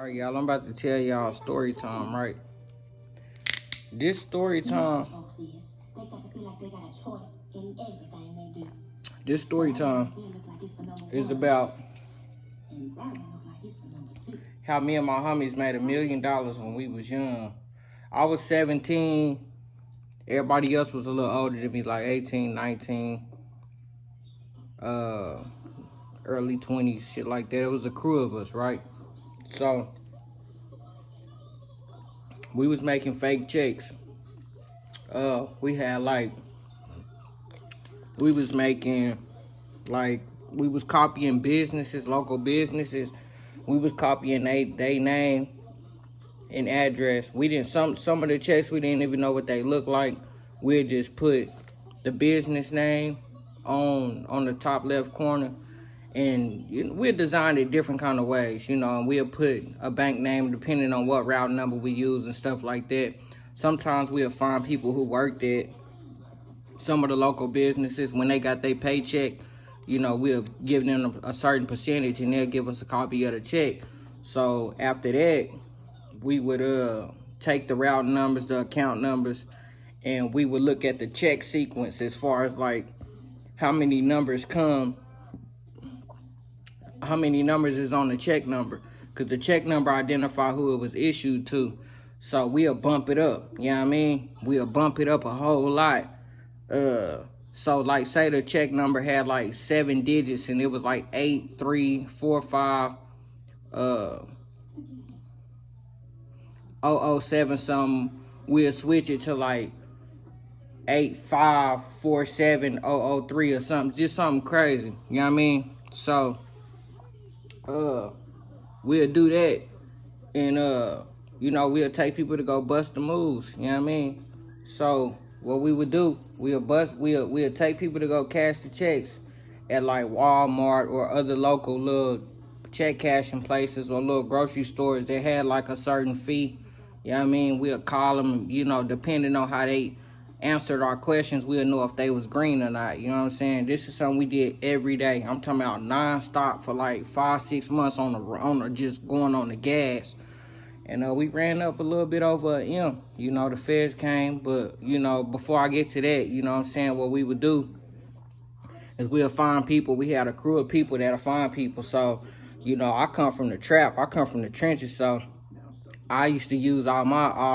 Alright, y'all, I'm about to tell y'all story time, right? This story time, is about how me and my homies made $1 million when we was young. I was 17. Everybody else was a little older than me, like 18, 19, early 20s, shit like that. It was a crew of us, right? So we was making fake checks. We had we was making we was copying businesses, local businesses. We was copying they name and address. We didn't some of the checks we didn't even know what they looked like. We'd just put the business name on the top left corner, and we designed it different kind of ways, and we'll put a bank name depending on what route number we use and stuff like that. Sometimes we'll find people who worked at some of the local businesses. When they got their paycheck, we'll give them a certain percentage and they'll give us a copy of the check. So after that, we would take the route numbers, the account numbers, and we would look at the check sequence as far as like how many numbers is on the check number, because the check number identify who it was issued to. So we'll bump it up, you know what I mean? We'll bump it up a whole lot. So like say the check number had like 7 digits and it was like 8, 3, 4, 5, 007 something, we'll switch it to like 8547003 or something, just something crazy, you know what I mean? So we'll do that, and we'll take people to go bust the moves, you know what I mean? So what we would do, we'll take people to go cash the checks at like Walmart or other local little check cashing places or little grocery stores that had like a certain fee. You know what I mean? We'll call them, depending on how they answered our questions, we'll know if they was green or not. You know what I'm saying? This is something we did every day. I'm talking about non-stop for like 5-6 months on the just going on the gas. And we ran up a little bit over a M. The feds came, but, before I get to that, you know what I'm saying, what we would do is we'll find people. We had a crew of people that'll find people. So, I come from the trap. I come from the trenches. So I used to use all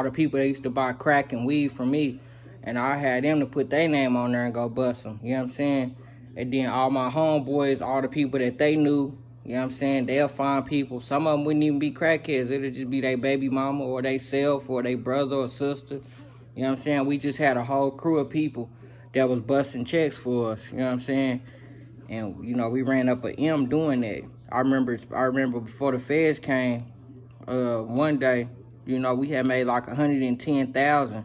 the people that used to buy crack and weed from me, and I had them to put their name on there and go bust them. You know what I'm saying? And then all my homeboys, all the people that they knew, you know what I'm saying, they'll find people. Some of them wouldn't even be crackheads. It'll just be their baby mama or they self or their brother or sister. You know what I'm saying? We just had a whole crew of people that was busting checks for us. You know what I'm saying? And, we ran up an M doing that. I remember before the feds came, one day, we had made like 110,000.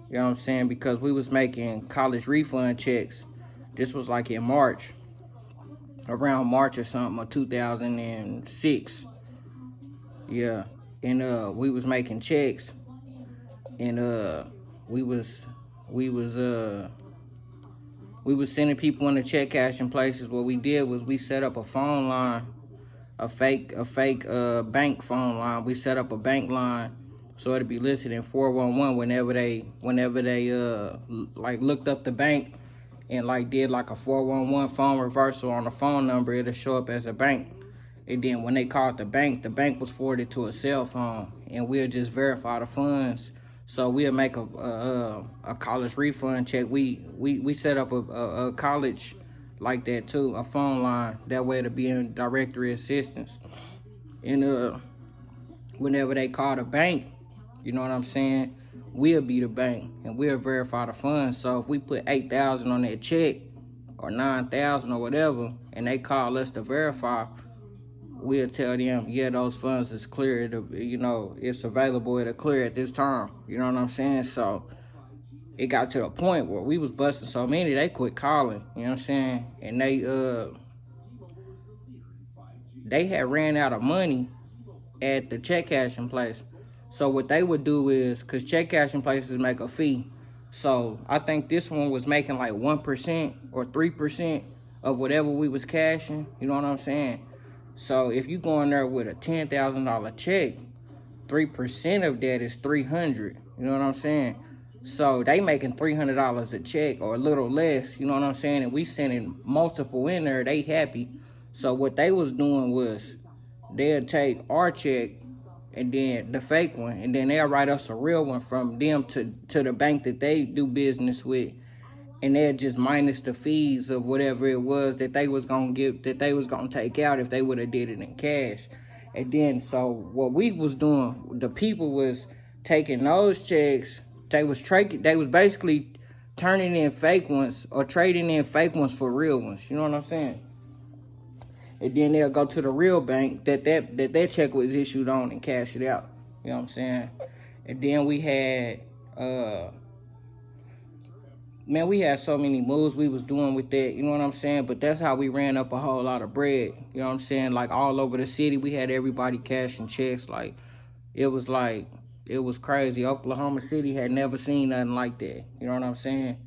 You know what I'm saying? Because we was making college refund checks. This was like in March. Around March or something, or 2006. Yeah. And we was making checks. And we was sending people into check cashing places. What we did was we set up a phone line, a fake bank phone line. We set up a bank line so it'd be listed in 411 whenever they like looked up the bank and like did like a 411 phone reversal on the phone number, it'll show up as a bank. And then when they called the bank was forwarded to a cell phone, and we'll just verify the funds. So we'll make a college refund check. We set up a college like that too, a phone line. That way it'll be in directory assistance. And whenever they call the bank, you know what I'm saying, we'll be the bank and we'll verify the funds. So if we put 8,000 on that check or 9,000 or whatever, and they call us to verify, we'll tell them, yeah, those funds is clear. It's available. It'll clear at this time. You know what I'm saying? So it got to a point where we was busting so many, they quit calling. You know what I'm saying? And they had ran out of money at the check cashing place. So what they would do is, because check cashing places make a fee, so I think this one was making like 1% or 3% of whatever we was cashing. You know what I'm saying? So if you go in there with a $10,000 check, 3% of that is 300. You know what I'm saying? So they making $300 a check or a little less. You know what I'm saying? And we sending multiple in there. They happy. So what they was doing was they'll take our check and then the fake one, and then they'll write us a real one from them to the bank that they do business with, and they'll just minus the fees of whatever it was that they was gonna give, that they was gonna take out if they would have did it in cash. And then so what we was doing, the people was taking those checks, they was basically turning in fake ones or trading in fake ones for real ones. You know what I'm saying? And then they'll go to the real bank that check was issued on and cash it out. You know what I'm saying? And then we had man, we had so many moves we was doing with that, you know what I'm saying? But that's how we ran up a whole lot of bread. You know what I'm saying? Like all over the city, we had everybody cashing checks. Like it was crazy. Oklahoma City had never seen nothing like that. You know what I'm saying?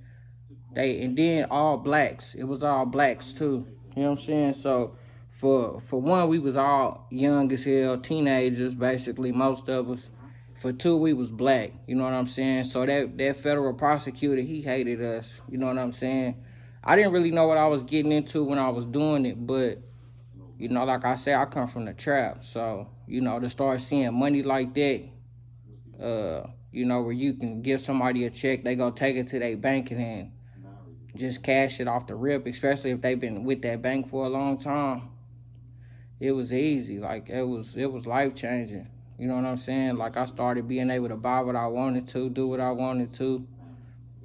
And then all blacks. It was all blacks too. You know what I'm saying? So for one, we was all young as hell, teenagers basically, most of us. For two, we was black. You know what I'm saying? So that federal prosecutor, he hated us. You know what I'm saying? I didn't really know what I was getting into when I was doing it, but you know, like I said, I come from the trap. So, you know, to start seeing money like that, you know, where you can give somebody a check, they go take it to their bank and then just cash it off the rip, especially if they've been with that bank for a long time. It was easy. Like it was life changing. You know what I'm saying? Like I started being able to buy what I wanted to, do what I wanted to.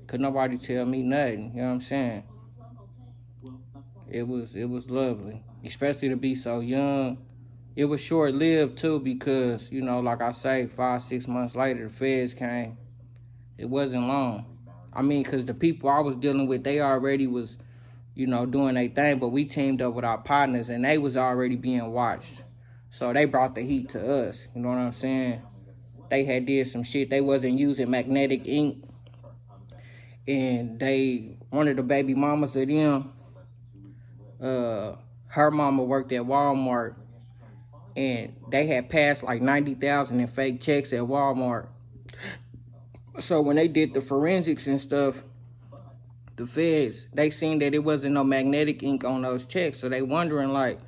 Could nobody tell me nothing. You know what I'm saying? It was lovely, especially to be so young. It was short lived too because, you know, like I say, 5-6 months later the feds came. It wasn't long. I mean, because the people I was dealing with, they already was, you know, doing their thing, but we teamed up with our partners and they was already being watched. So they brought the heat to us, you know what I'm saying? They had did some shit. They wasn't using magnetic ink. And one of the baby mamas of them, her mama worked at Walmart. And they had passed like 90,000 in fake checks at Walmart. So when they did the forensics and stuff, the feds, they seen that it wasn't no magnetic ink on those checks. So they wondering like,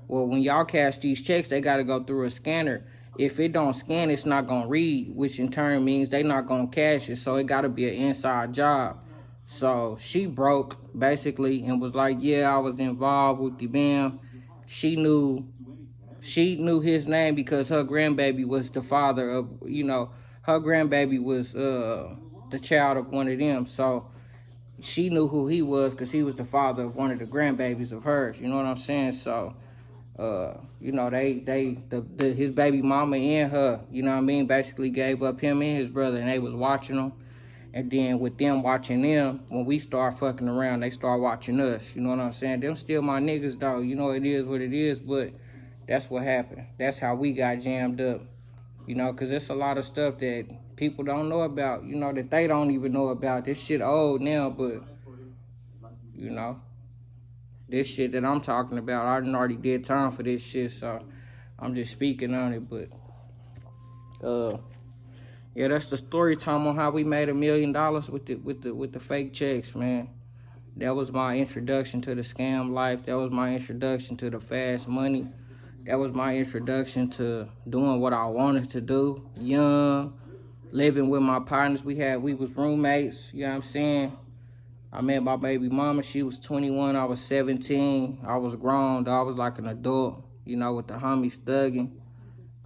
well, when y'all cash these checks, they got to go through a scanner. If it don't scan, it's not going to read, which in turn means they not going to cash it. So it got to be an inside job. So she broke, basically, and was like, yeah, I was involved with the BAM. She knew his name because her grandbaby was the father of, you know, her grandbaby was the child of one of them. So she knew who he was because he was the father of one of the grandbabies of hers. You know what I'm saying? So you know, his baby mama and her, you know what I mean, basically gave up him and his brother, and they was watching them. And then with them watching them, when we start fucking around, they start watching us. You know what I'm saying? Them still my niggas, though. You know, it is what it is, but that's what happened. That's how we got jammed up. You know, because there's a lot of stuff that people don't know about, you know, that they don't even know about. This shit old now, but, you know, this shit that I'm talking about, I already did time for this shit, so I'm just speaking on it. But yeah, that's the story time on how we made $1 million with the fake checks, man. That was my introduction to the scam life. That was my introduction to the fast money. That was my introduction to doing what I wanted to do. Young, living with my partners. We was roommates, you know what I'm saying? I met my baby mama, she was 21, I was 17. I was grown, though. I was like an adult, you know, with the homies thugging.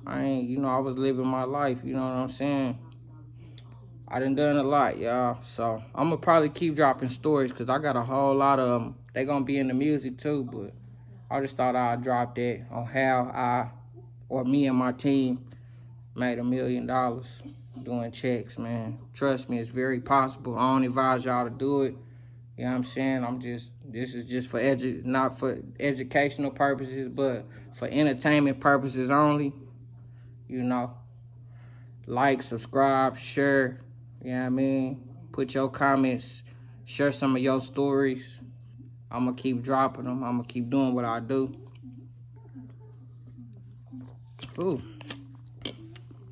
I was living my life, you know what I'm saying? I done a lot, y'all. So I'm gonna probably keep dropping stories because I got a whole lot of them. They gonna be in the music too, but I just thought I'd drop that on how me and my team made $1 million doing checks, man. Trust me, it's very possible. I don't advise y'all to do it. You know what I'm saying? This is just for not for educational purposes, but for entertainment purposes only. You know, like, subscribe, share, you know what I mean? Put your comments, share some of your stories. I'm going to keep dropping them. I'm going to keep doing what I do. Ooh.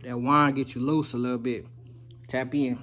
That wine get you loose a little bit. Tap in.